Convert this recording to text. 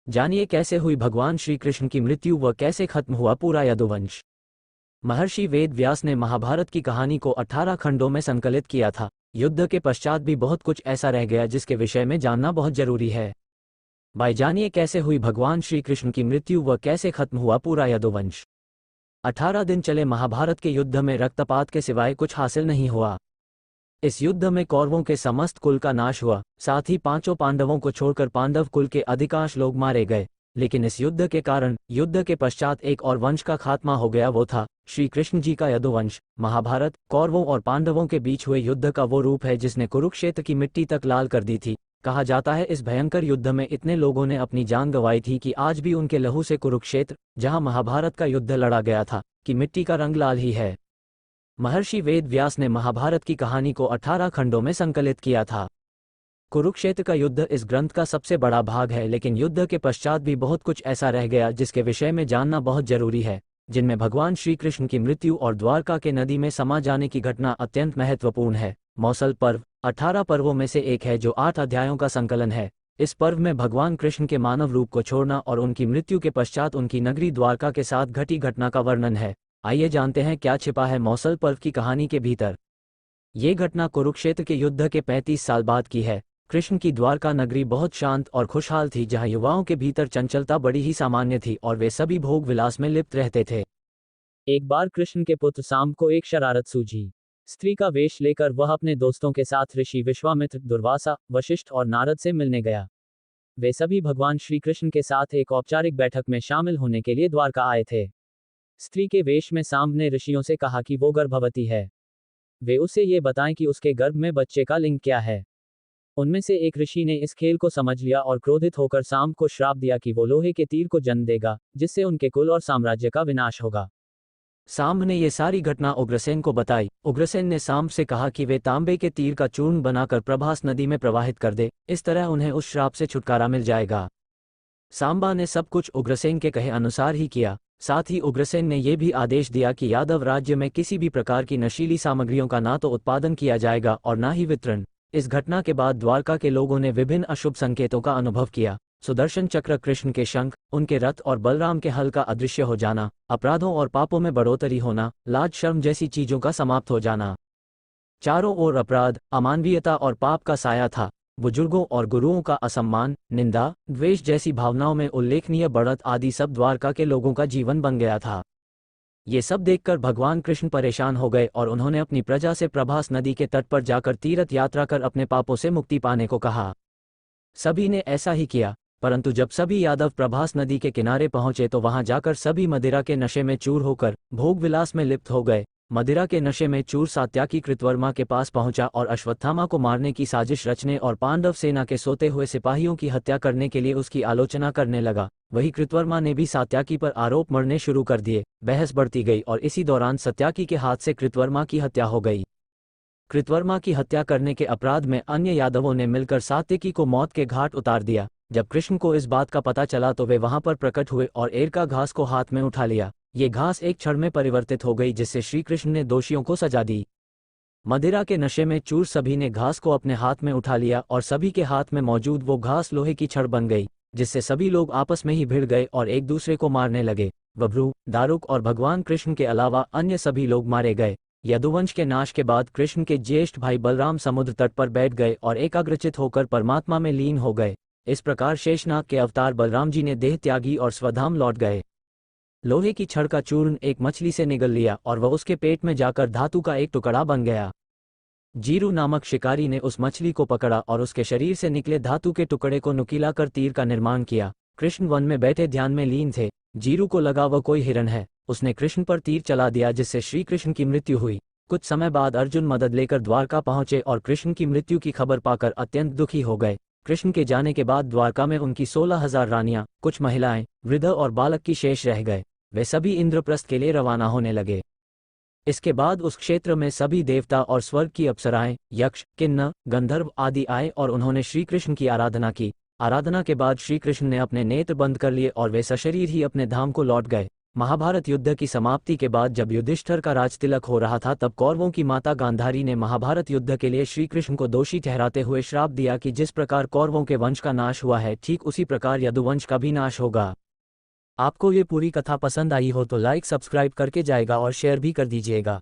जानिए कैसे हुई भगवान श्री कृष्ण की मृत्यु व कैसे खत्म हुआ पूरा यदुवंश। महर्षि वेद व्यास ने महाभारत की कहानी को 18 खंडों में संकलित किया था। युद्ध के पश्चात भी बहुत कुछ ऐसा रह गया जिसके विषय में जानना बहुत जरूरी है। भाई जानिए कैसे हुई भगवान श्री कृष्ण की मृत्यु व कैसे खत्म हुआ पूरा यदुवंश। 18 दिन चले महाभारत के युद्ध में रक्तपात के सिवाय कुछ हासिल नहीं हुआ। इस युद्ध में कौरवों के समस्त कुल का नाश हुआ, साथ ही पांचों पांडवों को छोड़कर पांडव कुल के अधिकांश लोग मारे गए। लेकिन इस युद्ध के कारण युद्ध के पश्चात एक और वंश का खात्मा हो गया, वो था श्री कृष्ण जी का यदुवंश। महाभारत कौरवों और पांडवों के बीच हुए युद्ध का वो रूप है जिसने कुरुक्षेत्र की मिट्टी तक लाल कर दी थी। कहा जाता है इस भयंकर युद्ध में इतने लोगों ने अपनी जान गंवाई थी कि आज भी उनके लहू से कुरुक्षेत्र, जहां महाभारत का युद्ध लड़ा गया था, की मिट्टी का रंग लाल ही है। महर्षि वेद व्यास ने महाभारत की कहानी को 18 खंडों में संकलित किया था। कुरुक्षेत्र का युद्ध इस ग्रंथ का सबसे बड़ा भाग है, लेकिन युद्ध के पश्चात भी बहुत कुछ ऐसा रह गया जिसके विषय में जानना बहुत जरूरी है, जिनमें भगवान श्री कृष्ण की मृत्यु और द्वारका के नदी में समा जाने की घटना अत्यंत महत्वपूर्ण है। मौसल पर्व 18 पर्वों में से एक है जो 8 अध्यायों का संकलन है। इस पर्व में भगवान कृष्ण के मानव रूप को छोड़ना और उनकी मृत्यु के पश्चात उनकी नगरी द्वारका के साथ घटी घटना का वर्णन है। आइए जानते हैं क्या छिपा है मौसल पर्व की कहानी के भीतर। ये घटना कुरुक्षेत्र के युद्ध के 35 साल बाद की है। कृष्ण की द्वारका नगरी बहुत शांत और खुशहाल थी, जहां युवाओं के भीतर चंचलता बड़ी ही सामान्य थी और वे सभी भोग विलास में लिप्त रहते थे। एक बार कृष्ण के पुत्र सांब को एक शरारत सूझी। स्त्री का वेश लेकर वह अपने दोस्तों के साथ ऋषि विश्वामित्र, दुर्वासा, वशिष्ठ और नारद से मिलने गया। वे सभी भगवान श्री कृष्ण के साथ एक औपचारिक बैठक में शामिल होने के लिए द्वारका आए थे। स्त्री के वेश में सांब ने ऋषियों से कहा कि वो गर्भवती है। वे उसे ये बताएं कि उसके गर्भ में बच्चे का लिंग क्या है। उनमें से एक ऋषि ने इस खेल को समझ लिया और क्रोधित होकर सांब को श्राप दिया कि वो लोहे के तीर को जन्म देगा, जिससे उनके कुल और साम्राज्य का विनाश होगा। सांब ने ये सारी घटना उग्रसेन को बताई। उग्रसेन ने सांब से कहा कि वे तांबे के तीर का चूर्ण बनाकर प्रभास नदी में प्रवाहित कर दे, इस तरह उन्हें उस श्राप से छुटकारा मिल जाएगा। सांबा ने सब कुछ उग्रसेन के कहे अनुसार ही किया। साथ ही उग्रसेन ने यह भी आदेश दिया कि यादव राज्य में किसी भी प्रकार की नशीली सामग्रियों का ना तो उत्पादन किया जाएगा और ना ही वितरण। इस घटना के बाद द्वारका के लोगों ने विभिन्न अशुभ संकेतों का अनुभव किया। सुदर्शन चक्र, कृष्ण के शंख, उनके रथ और बलराम के हल का अदृश्य हो जाना, अपराधों और पापों में बढ़ोतरी होना, लाज शर्म जैसी चीजों का समाप्त हो जाना। चारों ओर अपराध, अमानवीयता और पाप का साया था। बुजुर्गों और गुरुओं का असम्मान, निंदा, द्वेष जैसी भावनाओं में उल्लेखनीय बढ़त आदि सब द्वारका के लोगों का जीवन बन गया था। ये सब देखकर भगवान कृष्ण परेशान हो गए और उन्होंने अपनी प्रजा से प्रभास नदी के तट पर जाकर तीर्थ यात्रा कर अपने पापों से मुक्ति पाने को कहा। सभी ने ऐसा ही किया, परंतु जब सभी यादव प्रभास नदी के किनारे पहुंचे तो वहां जाकर सभी मदिरा के नशे में चूर होकर भोग विलास में लिप्त हो गए। मदिरा के नशे में चूर सात्याकी कृतवर्मा के पास पहुंचा और अश्वत्थामा को मारने की साजिश रचने और पांडव सेना के सोते हुए सिपाहियों की हत्या करने के लिए उसकी आलोचना करने लगा। वही कृतवर्मा ने भी सात्याकी पर आरोप मढ़ने शुरू कर दिए। बहस बढ़ती गई और इसी दौरान सत्याकी के हाथ से कृतवर्मा की हत्या हो गई। कृतवर्मा की हत्या करने के अपराध में अन्य यादवों ने मिलकर सात्याकी को मौत के घाट उतार दिया। जब कृष्ण को इस बात का पता चला तो वे वहां पर प्रकट हुए और एरका घास को हाथ में उठा लिया। ये घास एक क्षण में परिवर्तित हो गई, जिससे श्री कृष्ण ने दोषियों को सजा दी। मदिरा के नशे में चूर सभी ने घास को अपने हाथ में उठा लिया और सभी के हाथ में मौजूद वो घास लोहे की छड़ बन गई, जिससे सभी लोग आपस में ही भिड़ गए और एक दूसरे को मारने लगे। बभ्रू, दारुक और भगवान कृष्ण के अलावा अन्य सभी लोग मारे गए। यदुवंश के नाश के बाद कृष्ण के ज्येष्ठ भाई बलराम समुद्र तट पर बैठ गए और एकाग्रचित होकर परमात्मा में लीन हो गए। इस प्रकार शेषनाग के अवतार बलराम जी ने देह त्यागी और स्वधाम लौट गए। लोहे की छड़ का चूर्ण एक मछली से निगल लिया और वह उसके पेट में जाकर धातु का एक टुकड़ा बन गया। जीरू नामक शिकारी ने उस मछली को पकड़ा और उसके शरीर से निकले धातु के टुकड़े को नुकीला कर तीर का निर्माण किया। कृष्ण वन में बैठे ध्यान में लीन थे। जीरू को लगा वह कोई हिरण है। उसने कृष्ण पर तीर चला दिया, जिससे श्री कृष्ण की मृत्यु हुई। कुछ समय बाद अर्जुन मदद लेकर द्वारका पहुंचे और कृष्ण की मृत्यु की खबर पाकर अत्यंत दुखी हो गए। कृष्ण के जाने के बाद द्वारका में उनकी 16,000 रानियां, कुछ महिलाएं, वृद्ध और बालक की शेष रह गए। वे सभी इंद्रप्रस्थ के लिए रवाना होने लगे। इसके बाद उस क्षेत्र में सभी देवता और स्वर्ग की अप्सराएं, यक्ष, किन्नर, गंधर्व आदि आए और उन्होंने श्री कृष्ण की आराधना की। आराधना के बाद श्री कृष्ण ने अपने नेत्र बंद कर लिए और वे सशरीर ही अपने धाम को लौट गए। महाभारत युद्ध की समाप्ति के बाद जब युधिष्ठिर का राजतिलक हो रहा था तब कौरवों की माता गांधारी ने महाभारत युद्ध के लिए श्री कृष्ण को दोषी ठहराते हुए श्राप दिया कि जिस प्रकार कौरवों के वंश का नाश हुआ है ठीक उसी प्रकार यदुवंश का भी नाश होगा। आपको ये पूरी कथा पसंद आई हो तो लाइक सब्सक्राइब करके जाएगा और शेयर भी कर दीजिएगा।